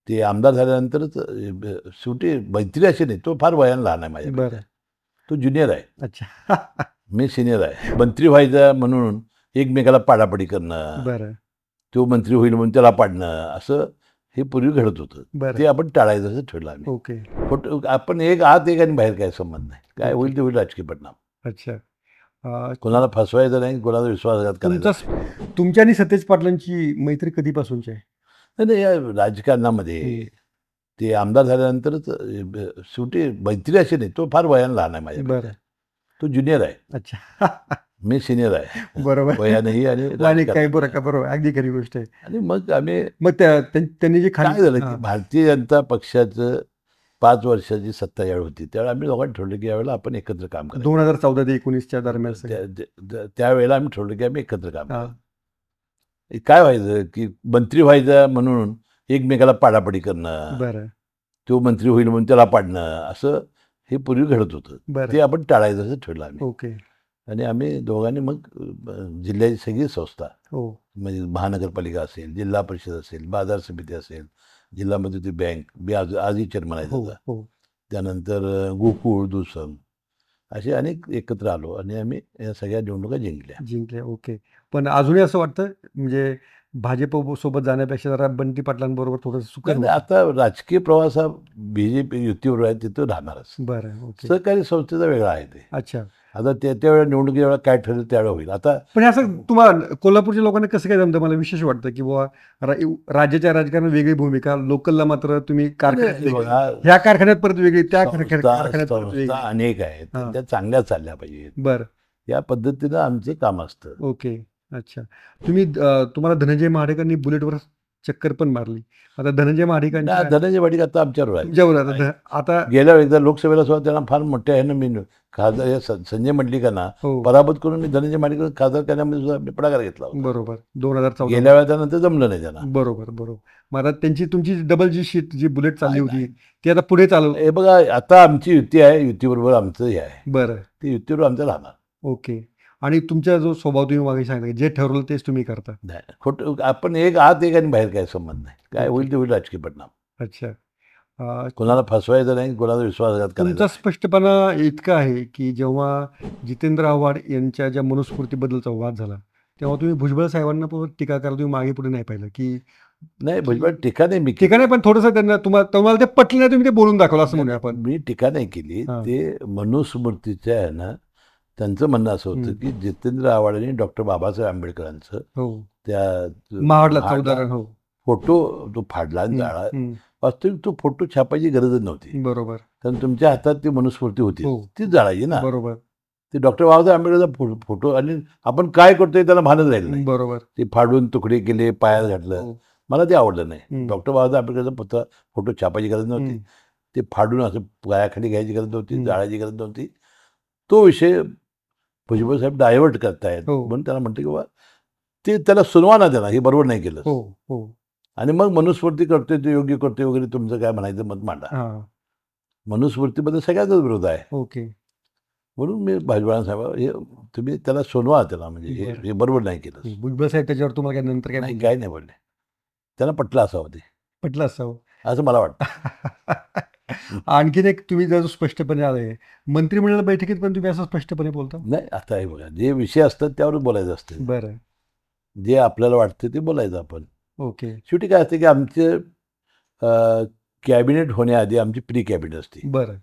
ते आमदार झाल्यानंतरच शेवटी मैत्री अशी नाही, तो फार वयानं लहान आहे माझ्या. बरं. तो ज्युनियर आहे, अच्छा. मी सिनियर आहे. मंत्री व्हायचा म्हणून एकमेकाला पाडापाडी करणं, बरं. तो मंत्री होईल म्हणून त्याला पाडणं, असं हे पूर्वी घडत होतं. बरं. ते आपण टाळायचं असं ठरलं आम्ही. ओके. फोटो आपण एक आत एक आणि बाहेर काय संबंध नाही, काय होईल ते होईल राजकीय परिणाम. अच्छा. कोणाला फसवायचं नाही, कोणाला विश्वासघात करायचा नाही. तुमच्या आणि सतेज पाटलांची मैत्री कधीपासूनची आहे? नाही नाही, या राजकारणामध्ये ते आमदार झाल्यानंतरच शेवटी मैत्री अशी नाही, तो फार वयानं लहान आहे माझ्या. बरं. तो ज्युनियर आहे, अच्छा. मी सिनियर आहे बरोबर. वयानंही आणि आणि राजकारणात. काही बरं का, बरोबर, अगदी खरी गोष्ट आहे. आणि मग आम्ही मग त्यांनी जे काय झालं की भारतीय जनता पक्षाचं 5 वर्षाची सत्ता यावेळी होती, त्यावेळी आम्ही दोघांनी ठरवलं की यावेळेला आपण एकत्र काम करायचं. 2014 ते 19च्या दरम्यान त्यावेळेला आम्ही ठरवलं की आम्ही एकत्र काम करायचं. काय व्हायचं की मंत्री व्हायचा म्हणून एकमेकाला पाडापाडी करणं, बरं. तो मंत्री होईल म्हणून त्याला पाडणं, असं हे पूर्वी घडत होतं. बरं. ते आपण टाळायचं असं ठरलं आम्ही. ओके. आणि आम्ही दोघांनी मग जिल्ह्याची सगळी संस्था, हो, म्हणजे महानगरपालिका असेल, जिल्हा परिषद असेल, बाजार समिती असेल, जिल्हा मध्यवर्ती बँक, मी आजही चेअरमन आहे त्याचा, हो. त्यानंतर गोकुळ, दुसम, असे अनेक एकत्र आलो आणि आम्ही या सगळ्या निवडणुका जिंकल्या. ओके. पण अजूनही असं वाटतं म्हणजे भाजप सोबत जाण्यापेक्षा जरा बंटी पाटलांबरोबर थोडंसं सुकर. नाही, आता राजकीय प्रवास हा बीजेपी युतीवर आहे, तिथं राहणारच. बरं. ओके. सहकारी संस्थेचा वेगळा आहे ते. अच्छा. आता त्यावेळेला निवडणुकी वेळा काय ठरलं त्यावेळेला होईल. आता पण असं तुम्हाला कोल्हापूरच्या लोकांना कसं काय जमतं? मला विशेष वाटतं की बाबा राज्याच्या राजकारणात वेगळी भूमिका, लोकलला मात्र तुम्ही कारखान्यात, ह्या कारखान्यात परत वेगळी, त्या कारखान्यात परत वेगळी. संस्था अनेक आहेत, त्या चांगल्या चालल्या पाहिजेत. बरं. या पद्धतीनं आमचं काम असतं. ओके. अच्छा. तुम्हाला धनंजय महाडिकांनी बुलेटवर चक्कर पण मारली. आता धनंजय महाडिकांच्या धनंजय महाडिक आता आमच्यावर आहे. तुमच्यावर आता गेल्या एकदा लोकसभेला सुद्धा त्यांना फार मोठ्या ह्यानं मी खासदार संजय मंडलिकांना पराभूत करून मी धनंजय महाडिक खासदार करण्यामध्ये सुद्धा मी पुढाकार घेतला होता. बरोबर. 2014 गेल्या वेळा त्यानंतर जमलं नाही त्यांना. बरोबर. मग आता तुमची डबल जी बुलेट चालली होती ती आता पुढे चालू. हे बघा, आता आमची युती आहे, युतीबरोबर आमचं हे आहे. बरं. ती युतीवर आमचं राहणार. ओके. आणि तुमचा जो स्वभाव तुम्ही मागे सांगितलं, जे ठरवलं तेच तुम्ही करता. नाही, खोटं आपण एक आत एक आणि बाहेर काय संबंध नाही, काय होईल ते होईल राजकीय परिणाम. अच्छा. कोणाला फसवायचं नाही, कोणाला विश्वासघात करायचा. तुमचा स्पष्टपणा इतका आहे की जेव्हा जितेंद्र आव्हाड यांच्या ज्या मनुस्मृतीबद्दलचा वाद झाला तेव्हा तुम्ही भुजबळ साहेबांना टीका करायला तुम्ही मागे पुढे नाही पाहिलं की नाही, भुजबळ टीका नाही मी टीका नाही, पण थोडंसं त्यांना तुम्हाला ते पटलं नाही, तुम्ही ते बोलून दाखवलं असं म्हणूया आपण. मी टीका नाही केली. ते मनुस्मृतीच्या आहे ना, त्यांचं म्हणणं असं होतं की जितेंद्र आव्हाड आणि डॉक्टर बाबासाहेब आंबेडकरांचं त्या महाडला फोटो तो फाडला आणि जाळा. वास्तविक तो फोटो छापायची गरजच नव्हती. बरोबर. कारण तुमच्या हातात ती मनुस्मृती होती, तीच जाळायची ना. बरोबर. ते डॉक्टर बाबासाहेब आंबेडकरचा फोटो आणि आपण काय करतोय त्याला भानच राहिलं नाही. बरोबर. ते फाडून तुकडे केले, पायात घातलं. मला ते आवडलं नाही. डॉक्टर बाबासाहेब आंबेडकरचा फोटो छापायची गरज नव्हती, ते फाडून असं पायाखाली घ्यायची गरज नव्हती, जाळायची गरज नव्हती. तो विषय भुजबळ साहेब डायव्हर्ट करतायत म्हणून त्याला म्हणतो की बाबा ते त्याला सुनवा ना, त्याला हे बरोबर नाही केलं. आणि मग मनुस्मृती करतोय, ते योग्य करतोय वगैरे, तुमचं काय म्हणायचं मत मांडा. मनुस्मृतीमध्ये सगळ्याच विरोध आहे. ओके. म्हणून मी भुजबळ साहेब, हे तुम्ही त्याला सुनवा, त्याला म्हणजे हे बरोबर नाही केलं. भुजबळ साहेब त्याच्यावर तुम्हाला काय नंतर काय नाही बोलले, त्यांना पटलं असावं, ते पटलं असावं असं मला वाटतं. आणखीन एक तुम्ही जर स्पष्टपणे आले मंत्रिमंडळ बैठकीत पण तुम्ही असं स्पष्टपणे बोलता. नाही, आता हे बघा, जे विषय असतात त्यावर बोलायचं असतं. बरं. जे आपल्याला वाटतं ते बोलायचं आपण. ओके. शेवटी काय असते की आमचे कॅबिनेट होण्याआधी आमची प्री कॅबिनेट असते. बरं.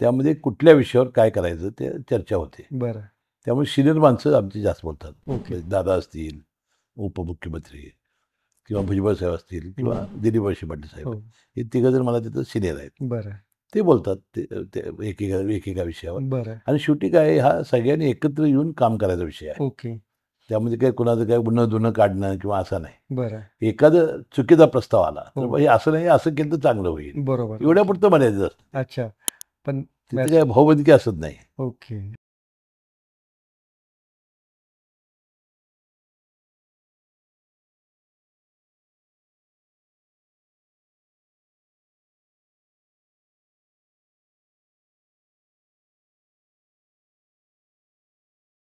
त्यामध्ये कुठल्या विषयावर काय करायचं ते चर्चा होते. बरं. त्यामुळे सिनियर माणसं आमची जास्त बोलतात. ओके. दादा असतील, उपमुख्यमंत्री किंवा भुजबळ साहेब असतील किंवा दिलीप वळसे पाटील साहेब, हे तिघं जर मला तिथं सिनियर आहेत. बरं. ते बोलतात ते एकेका विषयावर. बरं. आणि शेवटी काय, हा सगळ्यांनी एकत्र येऊन काम करायचा विषय आहे. ओके. त्यामध्ये काही कुणाचं काय धुणं काढणं किंवा असं नाही. बरं. एखादा चुकीचा प्रस्ताव आला तर हे असं नाही, असं केलं तर चांगलं होईल. बरोबर. एवढ्या पुरतं म्हणायचं असतं. अच्छा. पण तिथे काय भाऊबंदकी असत नाही. ओके.